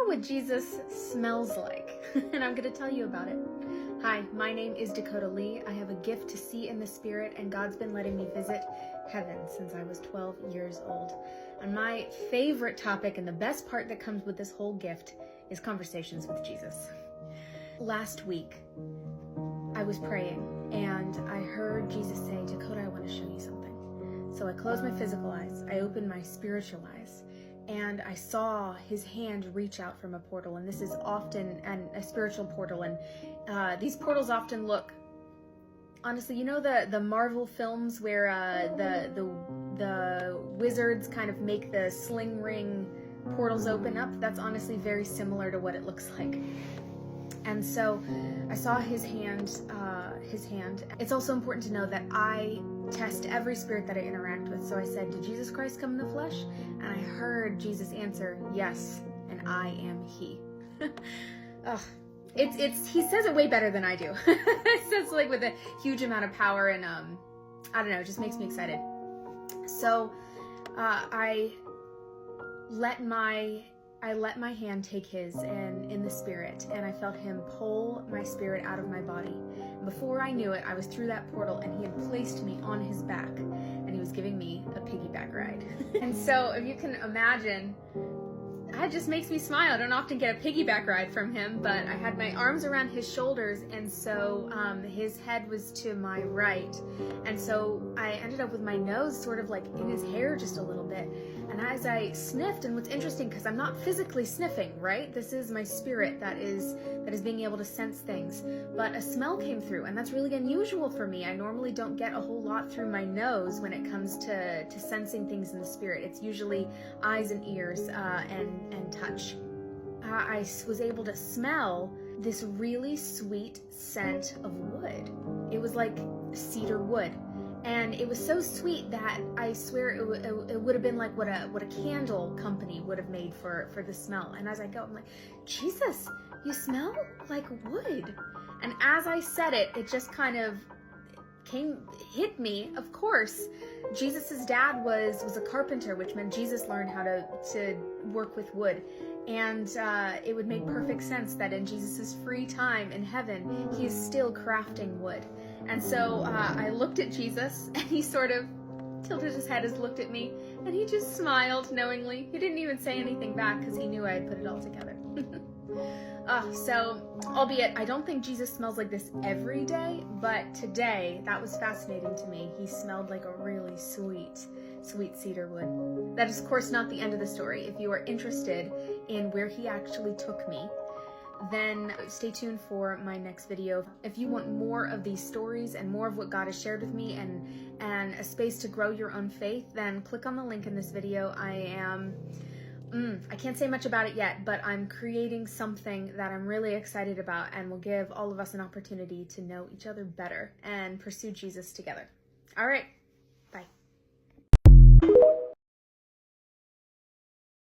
know what Jesus smells like, and I'm going to tell you about it. Hi, my name is Dakota Lee. I have a gift to see in the Spirit, and God's been letting me visit heaven since I was 12 years old. And my favorite topic, and the best part that comes with this whole gift, is conversations with Jesus. Last week, I was praying, and I heard Jesus say, Dakota, I want to show you something. So I closed my physical eyes, I opened my spiritual eyes, and I saw his hand reach out from a portal. And this is often a spiritual portal, and these portals often look, honestly, you know the Marvel films where the wizards kind of make the sling ring portals open up? That's honestly very similar to what it looks like. And so I saw his hand. It's also important to know that I test every spirit that I interact with. So I said, did Jesus Christ come in the flesh? And I heard Jesus answer, yes, and I am he. He says it way better than I do. It says like with a huge amount of power, and I don't know, it just makes me excited. So I let my hand take his and in the spirit, and I felt him pull my spirit out of my body. Before I knew it, I was through that portal, and he had placed me on his back, and he was giving me a piggyback ride. And so if you can imagine, it just makes me smile. I don't often get a piggyback ride from him, but I had my arms around his shoulders, and so his head was to my right, and so I ended up with my nose sort of like in his hair just a little bit. And as I sniffed, and what's interesting, because I'm not physically sniffing, right? This is my spirit that is being able to sense things, but a smell came through, and that's really unusual for me. I normally don't get a whole lot through my nose when it comes to sensing things in the spirit. It's usually eyes and ears and touch. I was able to smell this really sweet scent of wood. It was like cedar wood. And it was so sweet that I swear it would have been like what a candle company would have made for the smell. And as I go, I'm like, Jesus, you smell like wood. And as I said it, it just kind of hit me. Of course, Jesus's dad was a carpenter, which meant Jesus learned how to work with wood. And it would make perfect sense that in Jesus's free time in heaven, he is still crafting wood. And so I looked at Jesus, and he sort of tilted his head as looked at me, and he just smiled knowingly. He didn't even say anything back because he knew I had put it all together. So, albeit I don't think Jesus smells like this every day, but today that was fascinating to me. He smelled like a really sweet cedar wood. That is, of course, not the end of the story. If you are interested in where he actually took me, then stay tuned for my next video. If you want more of these stories and more of what God has shared with me and a space to grow your own faith, then click on the link in this video. I can't say much about it yet, but I'm creating something that I'm really excited about and will give all of us an opportunity to know each other better and pursue Jesus together. All right.